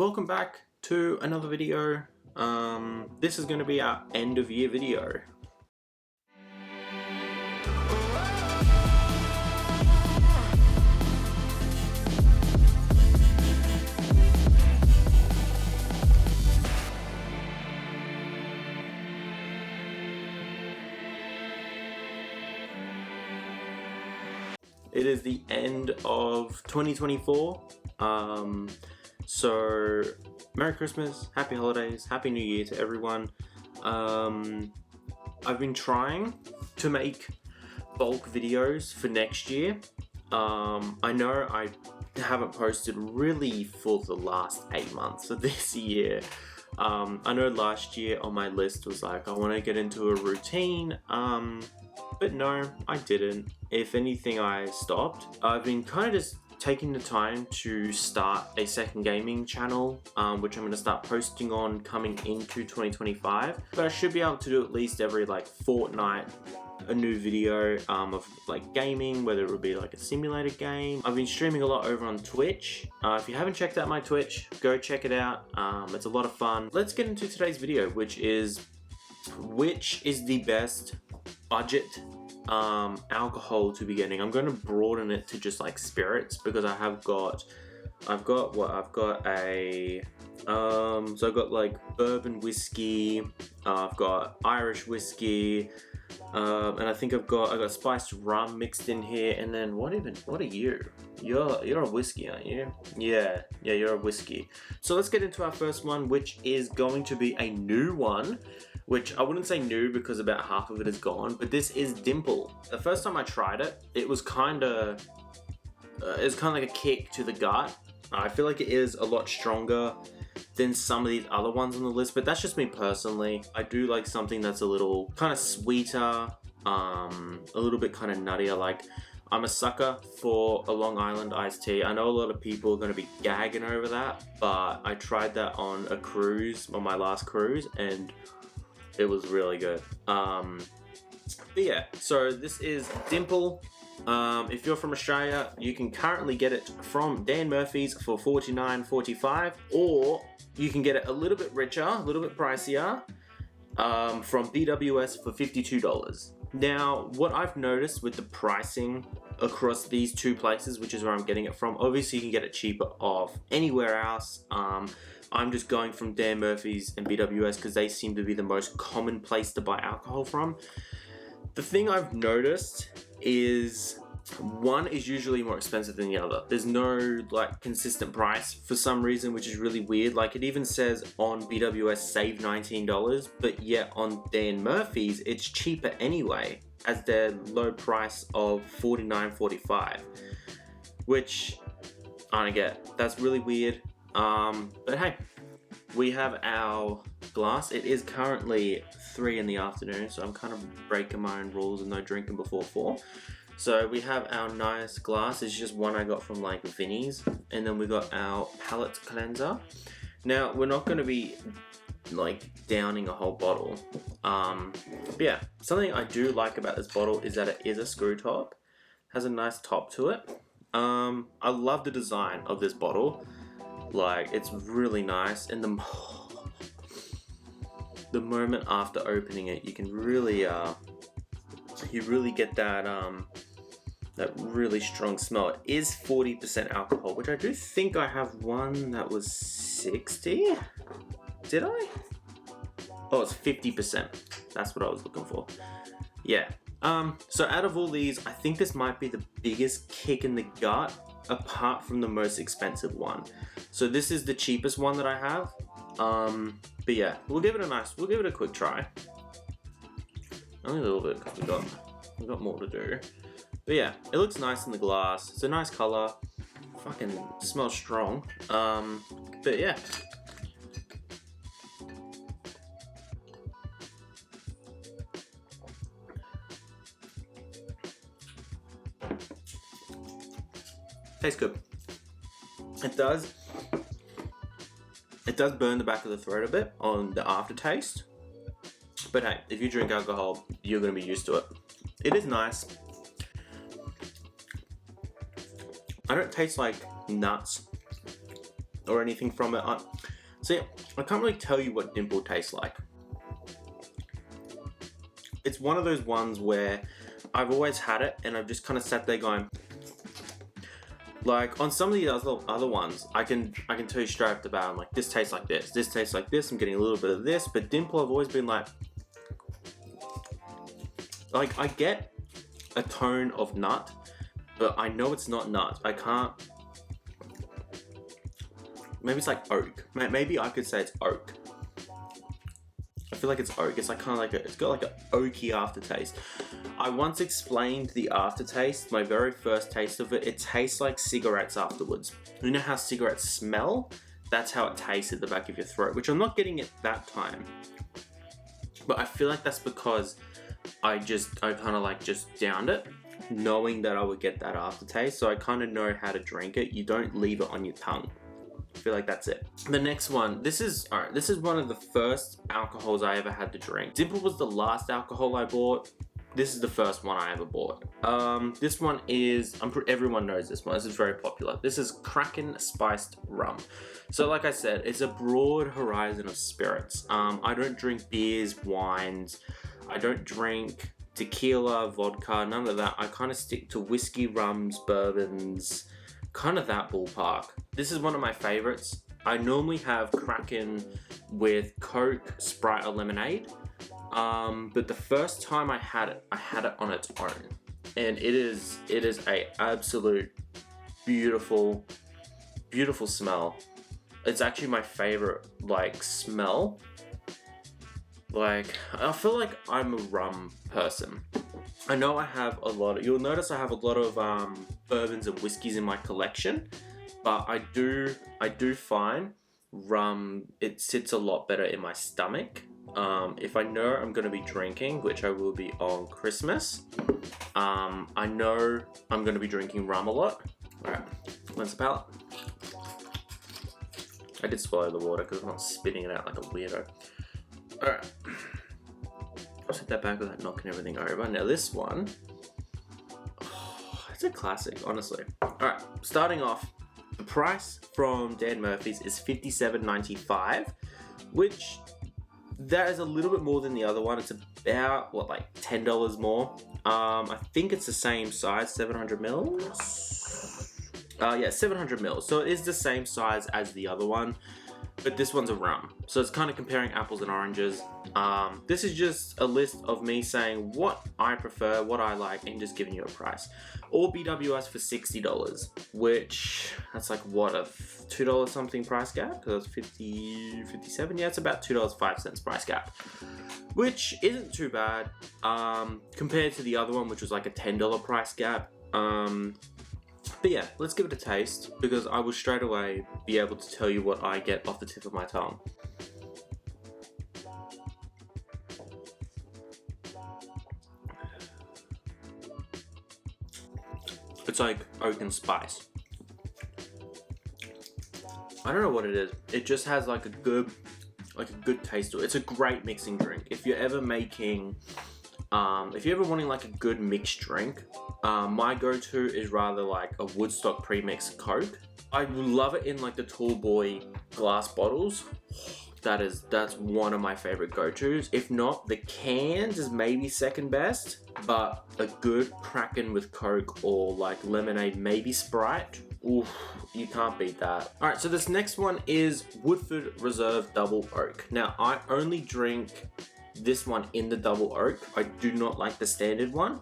Welcome back to another video. This is going to be our end of year video. It is the end of 2024. So Merry Christmas, Happy Holidays, Happy New Year to everyone. I've been trying to make bulk videos for next year. I know I haven't posted really for the last 8 months of this year. I know last year on my list was like, I want to get into a routine, but no, I didn't. If anything, I stopped. I've been kind of just taking the time to start a second gaming channel, which I'm going to start posting on coming into 2025. But I should be able to do at least every like fortnight a new video of like gaming, whether it would be like a simulator game. I've been streaming a lot over on Twitch. If you haven't checked out my Twitch, go check it out. It's a lot of fun. Let's get into today's video, which is the best budget alcohol to be getting. I'm going to broaden it to just like spirits because I've got like bourbon whiskey, I've got Irish whiskey, and I think I've got spiced rum mixed in here. And then what are you? You're a whiskey, aren't you? Yeah, you're a whiskey. So let's get into our first one, which is going to be a new one. Which I wouldn't say new because about half of it is gone, but this is DIMPLE. The first time I tried it, it was kind of like a kick to the gut. I feel like it is a lot stronger than some of these other ones on the list, but that's just me personally. I do like something that's a little kind of sweeter, a little bit kind of nuttier. Like, I'm a sucker for a Long Island iced tea. I know a lot of people are going to be gagging over that, but I tried that on a cruise, on my last cruise, and it was really good. But yeah, so this is DIMPLE. If you're from Australia, you can currently get it from Dan Murphy's for $49.45, or you can get it a little bit richer, a little bit pricier, from BWS for $52. Now, what I've noticed with the pricing across these two places, which is where I'm getting it from, obviously you can get it cheaper off anywhere else. I'm just going from Dan Murphy's and BWS because they seem to be the most common place to buy alcohol from. The thing I've noticed is one is usually more expensive than the other. There's no like consistent price for some reason, which is really weird. Like, it even says on BWS save $19, but yet on Dan Murphy's it's cheaper anyway, as their low price of $49.45, which I don't get. That's really weird. But hey, we have our glass. It is currently 3 in the afternoon, so I'm kind of breaking my own rules and no drinking before 4. So we have our nice glass. It's just one I got from like Vinnie's, and then we got our palate cleanser. Now, we're not going to be like downing a whole bottle. But yeah, something I do like about this bottle is that it is a screw top. Has a nice top to it. I love the design of this bottle. Like, it's really nice, and the moment after opening it, you can really get that that really strong smell. It is 40% alcohol, which I do think I have one that was 60. Did I? Oh, it's 50%. That's what I was looking for. Yeah. So out of all these, I think this might be the biggest kick in the gut, apart from the most expensive one. So this is the cheapest one that I have. But yeah, we'll give it a quick try. Only a little bit because we got more to do. But yeah, it looks nice in the glass. It's a nice color. Fucking smells strong. But yeah. Tastes good. It does burn the back of the throat a bit on the aftertaste. But hey, if you drink alcohol, you're going to be used to it. It is nice. I don't taste like nuts or anything from it. So yeah, I can't really tell you what DIMPLE tastes like. It's one of those ones where I've always had it and I've just kind of sat there going, like on some of the other ones, I can tell you straight off the bat, I'm like, this tastes like this tastes like this, I'm getting a little bit of this. But DIMPLE, I've always been like I get a tone of nut, but I know it's not nut. I can't, maybe it's like oak. Maybe I could say it's oak. I feel like it's oak. It's like kind of like it's got like an oaky aftertaste. I once explained the aftertaste, my very first taste of it. It tastes like cigarettes afterwards. You know how cigarettes smell? That's how it tastes at the back of your throat, which I'm not getting at that time. But I feel like that's because I kind of like just downed it, knowing that I would get that aftertaste. So I kind of know how to drink it. You don't leave it on your tongue. I feel like that's it. The next one, this is one of the first alcohols I ever had to drink. DIMPLE was the last alcohol I bought. This is the first one I ever bought. This one is, everyone knows this one. This is very popular. This is Kraken spiced rum. So like I said, it's a broad horizon of spirits. I don't drink beers, wines. I don't drink tequila, vodka, none of that. I kind of stick to whiskey, rums, bourbons, kind of that ballpark. This is one of my favorites. I normally have Kraken with Coke, Sprite, or lemonade. But the first time I had it on its own, and it is a absolute beautiful smell. It's actually my favorite like smell. Like, I feel like I'm a rum person. I know I have a lot of, you'll notice I have a lot of bourbons and whiskeys in my collection, but I do find rum, it sits a lot better in my stomach. If I know I'm going to be drinking, which I will be on Christmas, I know I'm going to be drinking rum a lot. Alright, where's the palate? I did swallow the water because I'm not spitting it out like a weirdo. Alright, I'll set that back without knocking everything over. Now this one, it's a classic, honestly. Alright, starting off, the price from Dan Murphy's is $57.95, which that is a little bit more than the other one. It's about, what, like $10 more. I think it's the same size, 700 mils. Yeah, 700 mils. So it is the same size as the other one, but this one's a rum. So it's kind of comparing apples and oranges. This is just a list of me saying what I prefer, what I like, and just giving you a price. All BWS for $60, which that's like what, a $2 something price gap? Because it's 57. Yeah, it's about $2.05 price gap, which isn't too bad compared to the other one, which was like a $10 price gap. But yeah, let's give it a taste, because I will straight away be able to tell you what I get off the tip of my tongue. It's like oak and spice. I don't know what it is. It just has like a good taste to it. It's a great mixing drink. If you're ever making, if you're ever wanting like a good mixed drink, my go-to is rather like a Woodstock pre-mixed Coke. I love it in like the tall boy glass bottles. That's one of my favorite go-tos. If not, the cans is maybe second best, but a good Kraken with Coke or like lemonade, maybe Sprite. Oof, you can't beat that. All right, so this next one is Woodford Reserve Double Oak. Now, I only drink this one in the double oak. I do not like the standard one.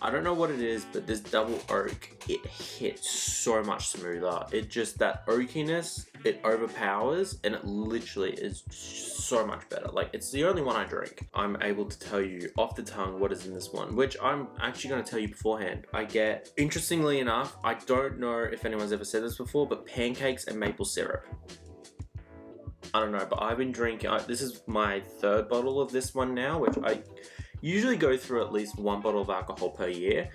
I don't know what it is, but this double oak, it hits so much smoother. It just, that oakiness, it overpowers, and it literally is so much better. Like, it's the only one I drink. I'm able to tell you off the tongue what is in this one, which I'm actually going to tell you beforehand. I get, interestingly enough, I don't know if anyone's ever said this before, but pancakes and maple syrup. I don't know, but I've been drinking, this is my third bottle of this one now, which I usually go through at least one bottle of alcohol per year.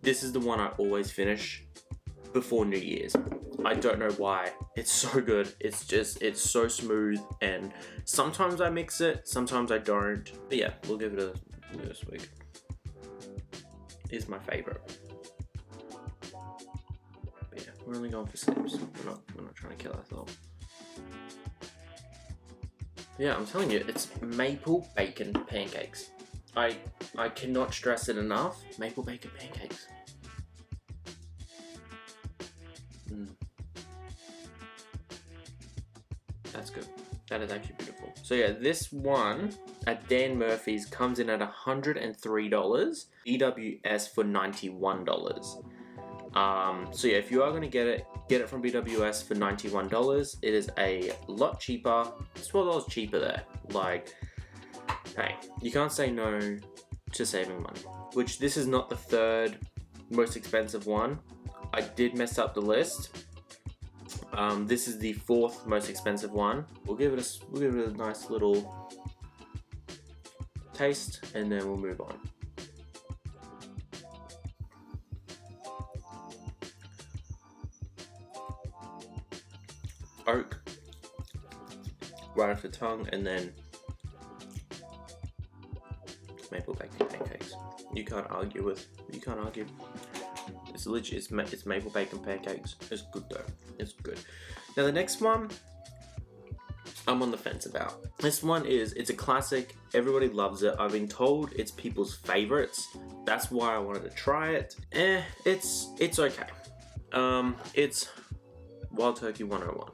This is the one I always finish before New Year's. I don't know why. It's so good. It's just, it's so smooth, and sometimes I mix it, sometimes I don't. But yeah, we'll give it a this week. It's my favorite. But yeah, we're only going for sips. We're not trying to kill ourselves. Yeah, I'm telling you, it's maple bacon pancakes. I cannot stress it enough. Maple bacon pancakes. That's good. That is actually beautiful. So yeah, this one at Dan Murphy's comes in at $103. BWS for $91. So yeah, if you are going to get it from BWS for $91. It is a lot cheaper. It's $12 cheaper there. Like, hey, you can't say no to saving money. Which this is not the third most expensive one. I did mess up the list. This is the fourth most expensive one. We'll give it a nice little taste, and then we'll move on. Oak right off the tongue, and then maple bacon pancakes. You can't argue. It's legit. It's maple bacon pancakes. It's good though. It's good. Now the next one, I'm on the fence about. This one it's a classic. Everybody loves it. I've been told it's people's favorites. That's why I wanted to try it. It's okay. It's Wild Turkey 101.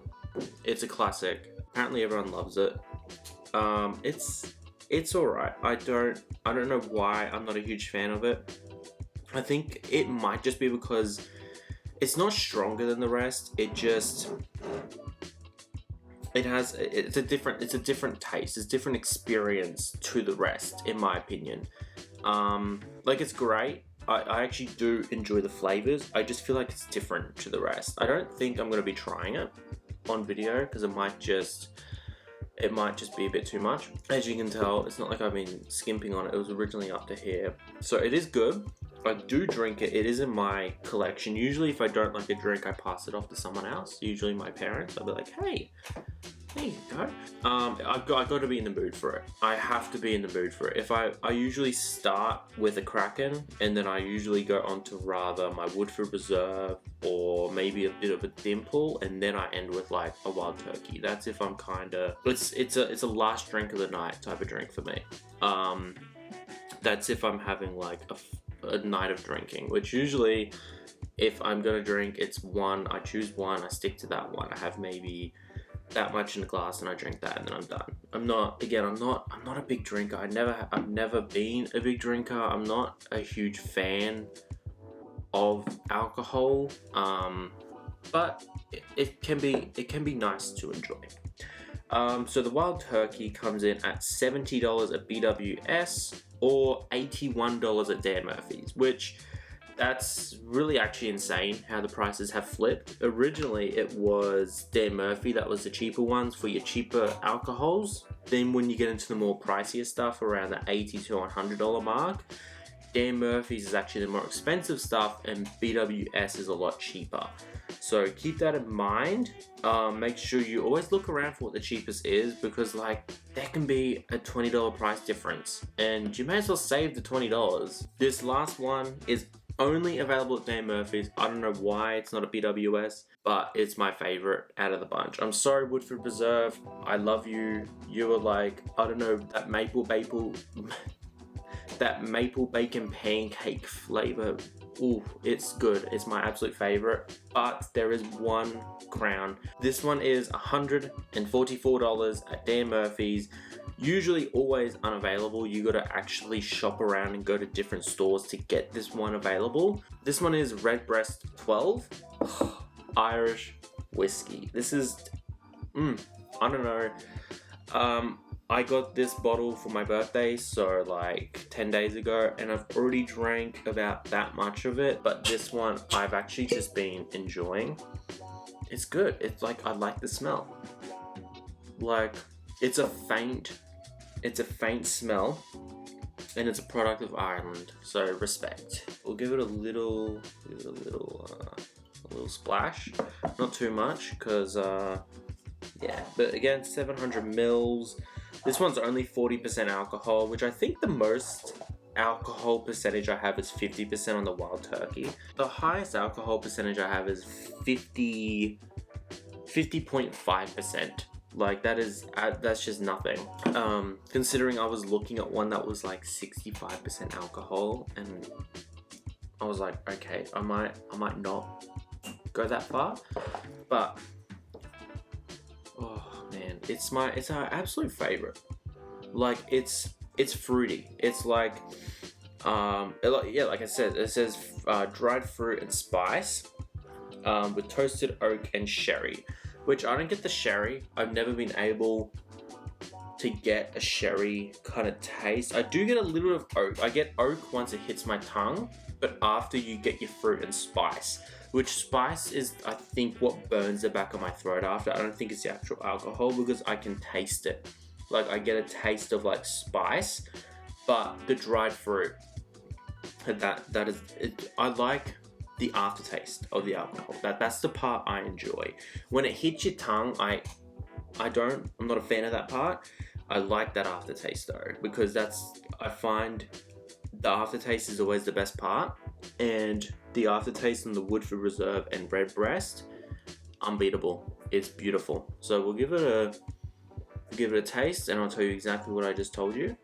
It's a classic. Apparently everyone loves it. It's alright. I don't know why I'm not a huge fan of it. I think it might just be because it's not stronger than the rest. It's a different taste. It's a different experience to the rest, in my opinion. Like, it's great. I actually do enjoy the flavors. I just feel like it's different to the rest. I don't think I'm going to be trying it on video because it might just be a bit too much. As you can tell, it's not like I've been skimping on it. It was originally up to here. So it is good. I do drink it. It is in my collection. Usually if I don't like a drink, I pass it off to someone else. Usually my parents. I'll be like, hey, there you go. I got to be in the mood for it. I have to be in the mood for it. I usually start with a Kraken, and then I usually go on to rather my Woodford Reserve or maybe a bit of a Dimple, and then I end with like a Wild Turkey. That's if I'm kind of, it's a last drink of the night type of drink for me. That's if I'm having like a night of drinking, which usually if I'm gonna drink, it's one. I choose one, I stick to that one. I have maybe that much in a glass and I drink that and then I'm done. I'm not a big drinker. I've never been a big drinker. I'm not a huge fan of alcohol, but it can be nice to enjoy. So the Wild Turkey comes in at $70 at BWS or $81 at Dan Murphy's, which that's really actually insane how the prices have flipped. Originally it was Dan Murphy that was the cheaper ones for your cheaper alcohols. Then when you get into the more pricier stuff around the $80 to $100 mark, Dan Murphy's is actually the more expensive stuff and BWS is a lot cheaper. So keep that in mind. Make sure you always look around for what the cheapest is, because like there can be a $20 price difference and you may as well save the $20. This last one is only available at Dan Murphy's. I don't know why it's not a BWS, but it's my favorite out of the bunch. I'm sorry, Woodford Reserve. I love you. You were like, I don't know, that maple bacon pancake flavor. Ooh, it's good. It's my absolute favorite. But there is one crown. This one is $144 at Dan Murphy's. Usually always unavailable. You gotta actually shop around and go to different stores to get this one available. This one is Redbreast 12 Irish whiskey. This is I don't know. I got this bottle for my birthday, so like 10 days ago, and I've already drank about that much of it, but this one I've actually just been enjoying. It's good. It's like, I like the smell. Like, it's a faint smell, and it's a product of Ireland, so respect. We'll give it a little splash, not too much, because yeah, but again, 700 mils. This one's only 40% alcohol, which I think the most alcohol percentage I have is 50% on the Wild Turkey. The highest alcohol percentage I have is 55%. 50.5%. Like that's just nothing. Considering I was looking at one that was like 65% alcohol, and I was like, okay, I might not go that far, but oh man, it's our absolute favorite. Like it's fruity. It's like like I said, it says dried fruit and spice with toasted oak and sherry, which I don't get the sherry. I've never been able to get a sherry kind of taste. I do get a little bit of oak. I get oak once it hits my tongue, but after you get your fruit and spice, which spice is, I think, what burns the back of my throat after. I don't think it's the actual alcohol, because I can taste it. Like I get a taste of like spice, but the dried fruit, that is it. I like the aftertaste of the alcohol. That's the part I enjoy. When it hits your tongue, I'm not a fan of that part. I like that aftertaste though, because I find the aftertaste is always the best part, and the aftertaste on the Woodford Reserve and Redbreast, unbeatable. It's beautiful. So we'll give it a taste, and I'll tell you exactly what I just told you.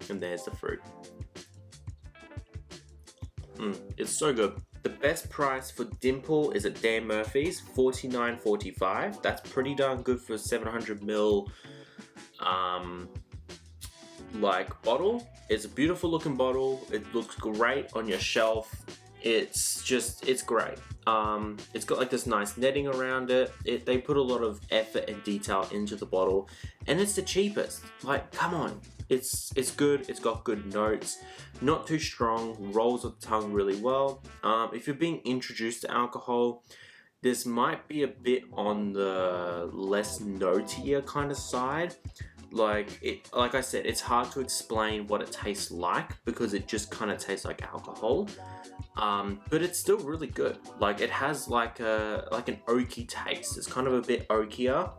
And there's the fruit. It's so good. The best price for DIMPLE is at Dan Murphy's, $49.45. That's pretty darn good for a 700ml like bottle. It's a beautiful looking bottle. It looks great on your shelf. It's great. It's got like this nice netting around it. They put a lot of effort and detail into the bottle, and it's the cheapest. Like, come on. It's good. It's got good notes. Not too strong. Rolls the tongue really well. If you're being introduced to alcohol, this might be a bit on the less notier kind of side. Like I said, it's hard to explain what it tastes like, because it just kind of tastes like alcohol. But it's still really good. Like it has like an oaky taste. It's kind of a bit oakier.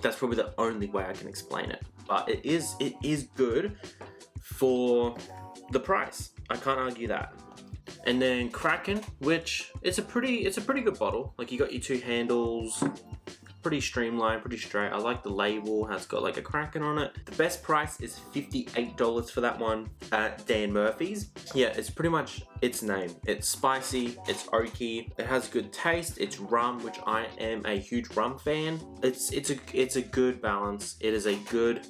That's probably the only way I can explain it. But it is good for the price. I can't argue that. And then Kraken, which it's a pretty good bottle. Like you got your two handles, pretty streamlined, pretty straight. I like the label, has got like a Kraken on it. The best price is $58 for that one at Dan Murphy's. Yeah, it's pretty much its name. It's spicy, it's oaky, it has good taste, it's rum, which I am a huge rum fan. It's a good balance. It is a good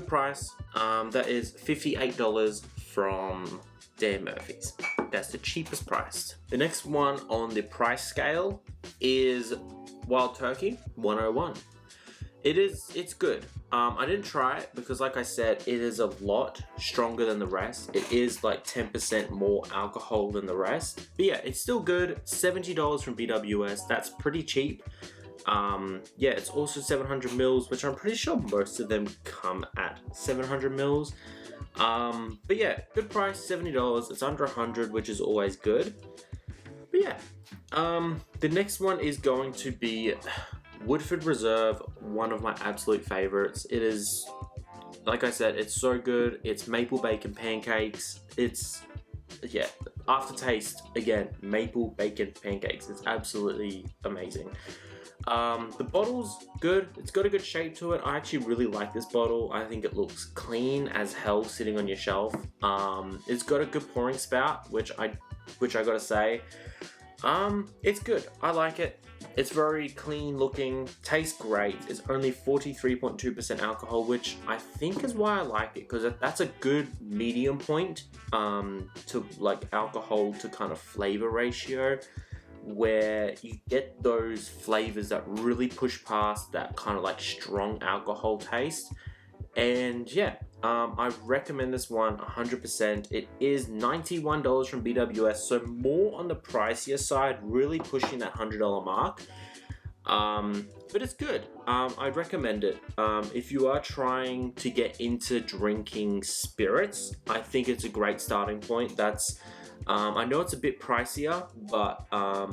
price. That is $58 from Dan Murphy's. That's the cheapest price. The next one on the price scale is Wild Turkey 101. It's good. I didn't try it because, like I said, it is a lot stronger than the rest. It is like 10% more alcohol than the rest. But yeah, it's still good. $70 from BWS. That's pretty cheap. Yeah, it's also 700 mils, which I'm pretty sure most of them come at 700 mils. But yeah, good price, $70. It's under 100, which is always good. But yeah, the next one is going to be Woodford Reserve, one of my absolute favorites. It is, like I said, it's so good. It's maple bacon pancakes. Yeah, aftertaste, again, maple bacon pancakes. It's absolutely amazing. The bottle's good. It's got a good shape to it. I actually really like this bottle. I think it looks clean as hell sitting on your shelf. It's got a good pouring spout, which I gotta say, it's good. I like it. It's very clean looking, tastes great. It's only 43.2% alcohol, which I think is why I like it, because that's a good medium point to like alcohol to kind of flavor ratio, where you get those flavors that really push past that kind of like strong alcohol taste. And yeah, I recommend this one 100%. It is $91 from BWS, so more on the pricier side, really pushing that $100 mark. But it's good. I'd recommend it. If you are trying to get into drinking spirits, I think it's a great starting point. I know it's a bit pricier, but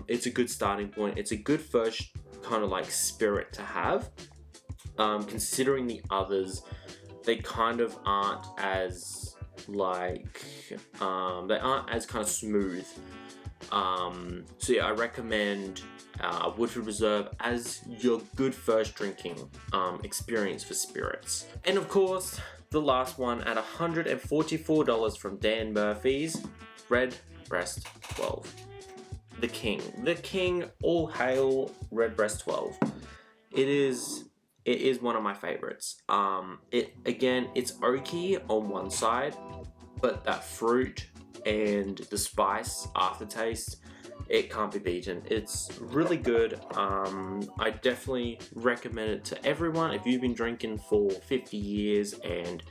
it's a good starting point. It's a good first kind of like spirit to have. Considering the others, they kind of aren't as like they aren't as kind of smooth. So yeah, I recommend Woodford Reserve as your good first drinking experience for spirits. And of course, the last one at $144 from Dan Murphy's, Redbreast 12. The king, all hail Redbreast 12. It is one of my favorites. It's oaky on one side, but that fruit and the spice aftertaste, it can't be beaten. It's really good. I definitely recommend it to everyone. If you've been drinking for 50 years and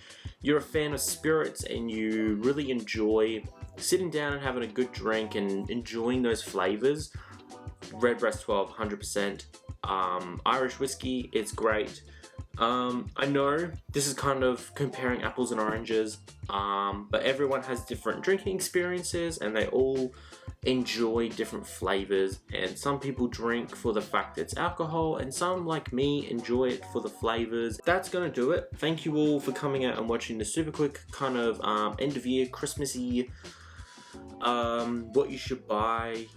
you're a fan of spirits and you really enjoy sitting down and having a good drink and enjoying those flavors, Redbreast 12, 100%. Irish whiskey, it's great. I know this is kind of comparing apples and oranges, but everyone has different drinking experiences and they all enjoy different flavors, and some people drink for the fact that it's alcohol and some, like me, enjoy it for the flavors. That's gonna do it. Thank you all for coming out and watching the super quick kind of end of year Christmassy what you should buy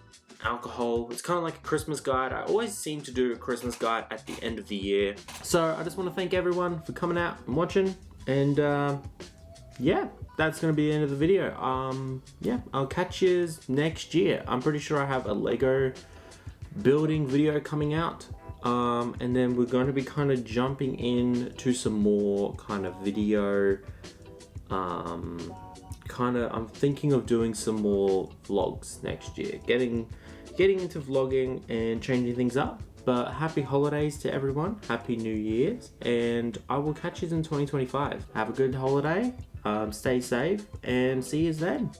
alcohol. It's kind of like a Christmas guide. I always seem to do a Christmas guide at the end of the year. So I just want to thank everyone for coming out and watching, and yeah, that's gonna be the end of the video. Yeah, I'll catch you next year. I'm pretty sure I have a Lego building video coming out, and then we're going to be kind of jumping into some more kind of video. I'm thinking of doing some more vlogs next year, getting into vlogging and changing things up. But happy holidays to everyone, happy New Year's, and I will catch you in 2025. Have a good holiday, stay safe, and see you then.